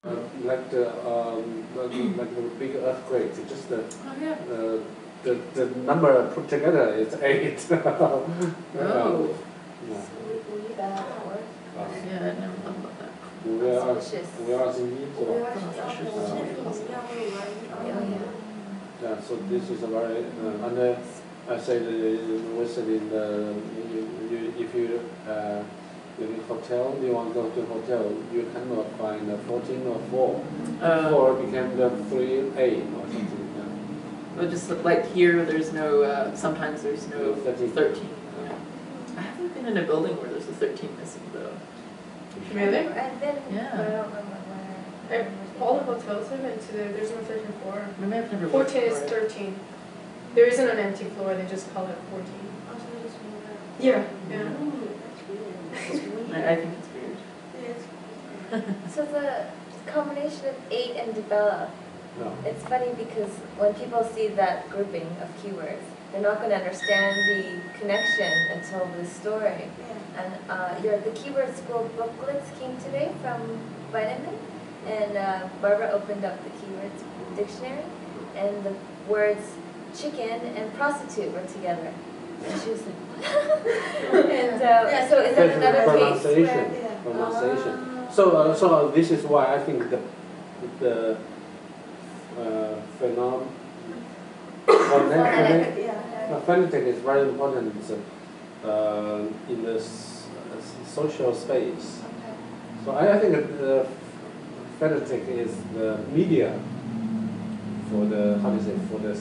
like the big earthquake, just the number put together is 8. Oh. Yeah. Yeah, I never thought about that. 5月21 Yeah, so this is a very and I say the university if you in a hotel, you want to go to a hotel, you cannot find a 14 or 4. 4 became the 3A or something. But just like here, there's no. Sometimes there's no 13. Yeah. I haven't been in a building where there's a 13 missing though. Really? I've been, yeah. but I don't remember where. All the hotels I've been to, there's no 13 floor. Maybe I've never 14 is 13. There isn't an empty floor, they just call it 14. Oh, so they just moved up. Yeah. Yeah. That's weird. I think it's weird. It is. So the combination of 8 and Debella, it's funny because when people see that grouping of keywords, they're not going to understand the connection until the story. Yeah. And the keyword school booklets came today from Vitamin, and Barbara opened up the keywords dictionary, and the words chicken and prostitute were together. And she was like, and so is that another pronunciation, case? pronunciation. So this is why I think the phonetic is very important in the social space. Okay. So I think that the phonetic is the media for the for the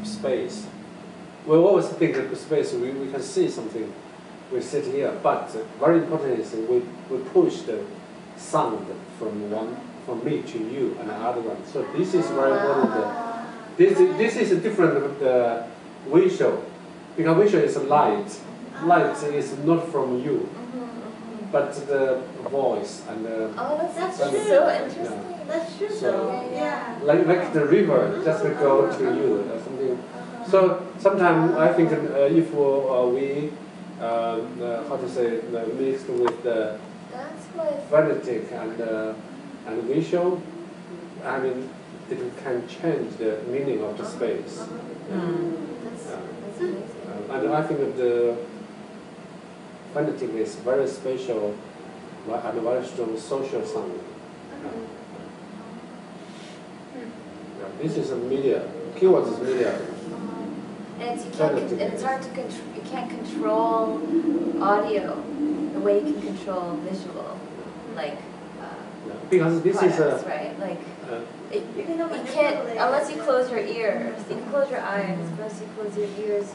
space. We always think that the space we can see something, we sit here, but very important is we push the sound from me to you and the other one. So this is very important. This is different with the visual, because visual is light. Light is not from you, but the voice and the. Oh, that's so interesting. Yeah. That's true. So, yeah. Like the river, just go to you or something. So sometimes I think if we how to say mixed with the phonetic and visual, I mean it can change the meaning of the space. That's amazing. And I think that the phonetic is very special and very strong social sound. This is a media. Keywords is media. And it's hard to control. You can't control audio the way you can control visual, like. Because this is a right. Like you can't unless you close your ears. You can close your eyes, but unless you close your ears,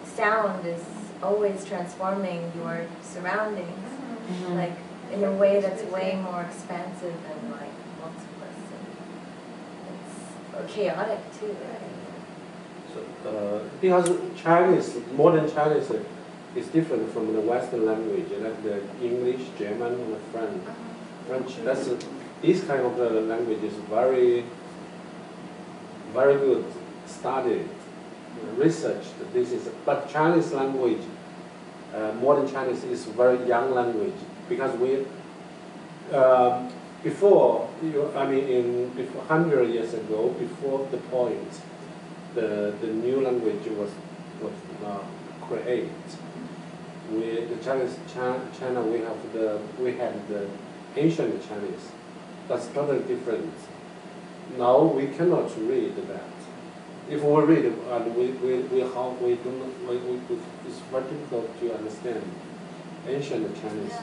sound is always transforming your surroundings, like in a way that's way more expansive and like multiplic. It's chaotic too. Because Chinese, modern Chinese is different from the Western language, like the English, German, and French. That's this kind of language is very, very good studied, researched. But Chinese language, modern Chinese is very young language because we before 100 years ago, before the point. The new language was created. The Chinese China we had the ancient Chinese. That's totally different. Now we cannot read that. If we read it, it's very difficult to understand ancient Chinese.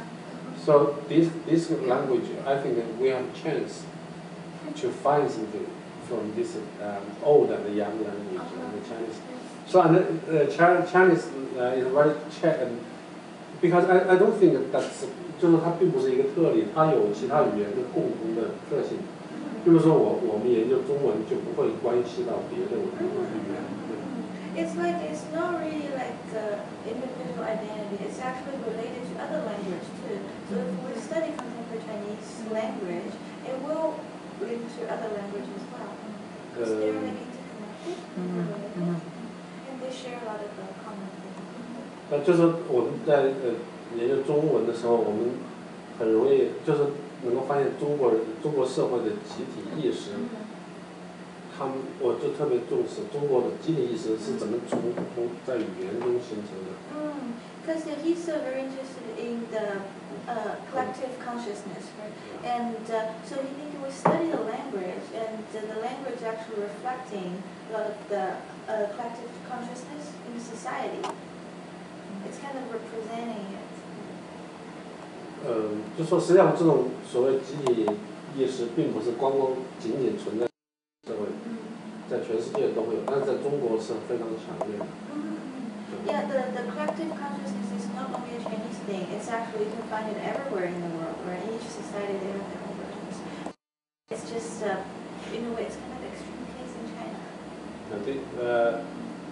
So this language, I think we have a chance to find something from this old and young language and the Chinese. So Chinese is very because I don't think that's 就是它并不是一个特例，它有其他语言的共同的特性。比如说我们研究中文就不会关系到别的语言。It's like it's not really like individual identity. It's actually related to other language too. So if we study contemporary Chinese language, it will link to other languages as well. Because they're like interconnected, and they share a lot of the common things. 就是我们在研究中文的时候，我们很容易就是能够发现中国社会的集体意识，我就特别重视中国的集体意识是怎么在语言中形成的。Because he's very interested in the collective consciousness, right? And so he thinks we study the language, and the language actually reflecting a lot of the collective consciousness in society. It's kind of representing it. 就说实际上这种所谓集体意识，并不是仅存在社会，在全世界都会有，但是在中国是非常强烈的。Yeah, the collective consciousness is not only a Chinese thing. It's actually you can find it everywhere in the world, right? In each society they have their own versions. It's just in a way it's kind of extreme case in China.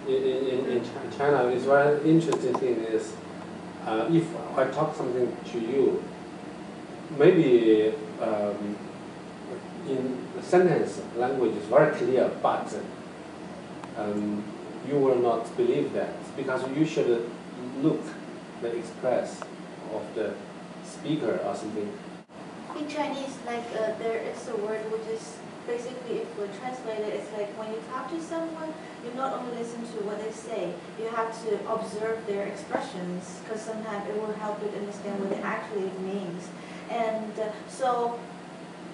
In China, it's very interesting thing is, if I talk something to you, maybe in the sentence language is very clear, but you will not believe that because you should look the express of the speaker or something. In Chinese, like there is a word which is basically, if we translate it, it's like when you talk to someone, you not only listen to what they say, you have to observe their expressions because sometimes it will help you to understand what it actually means. And so,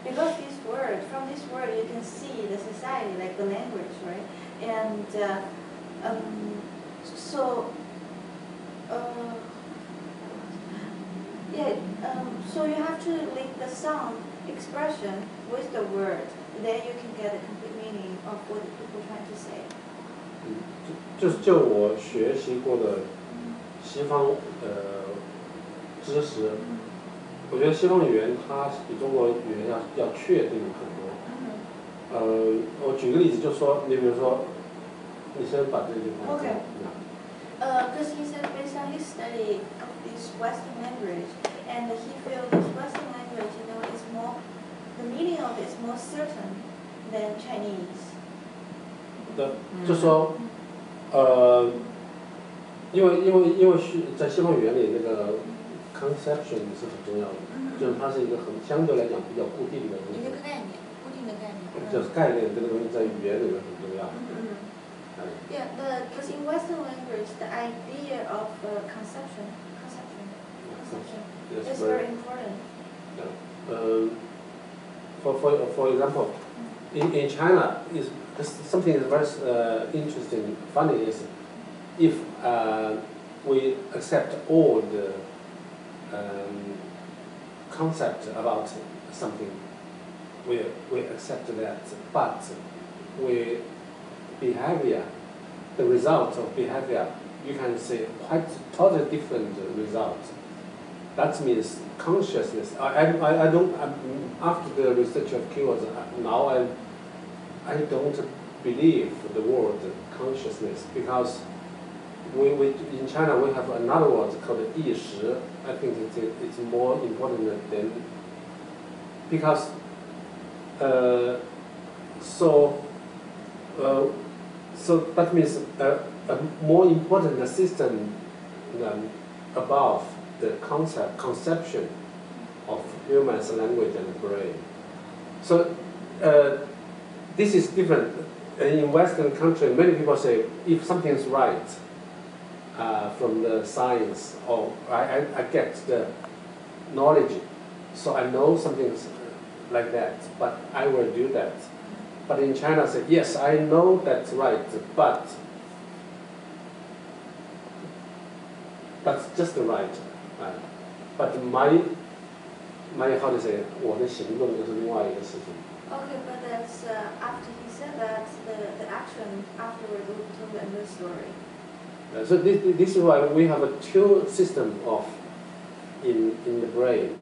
because from this word, you can see the society, like the language, right? And so you have to link the sound expression with the word, then you can get a complete meaning of what the people are trying to say. 就我学习过的西方知识，我觉得西方语言它比中国语言要确定很多。我举个例子，就说你比如说，你先把这句话。Okay. Because he said based on his study of this Western language, and he feels this Western language, is more, the meaning of it is more certain than Chinese. 就说，因为在西方语言里那个 conception 是很重要的，就是它是一个相对来讲比较固定的东西。一个概念，固定的概念。就是概念这个东西在语言里面很重要。Yeah, because in Western language, the idea of conception is very important. For example, in China, something is very interesting, funny is if we accept all the concept about something, we accept that, but the result of behavior, you can say quite totally different result. That means consciousness. I don't, after the research of keywords, now I don't believe the word consciousness because we in China we have another word called 意识. I think it's more important than because so that means a more important system than above the conception of humans, language, and brain. So this is different. In Western country, many people say if something is right from the science, or I get the knowledge, so I know something's like that, but I will do that. But in China, say yes, I know that's right, but that's just right. But my how to say 我的行动就是另外一个事情。 Okay, but that's after he said that, the action afterwards will tell the end of the story. So this is why we have a two system of in the brain.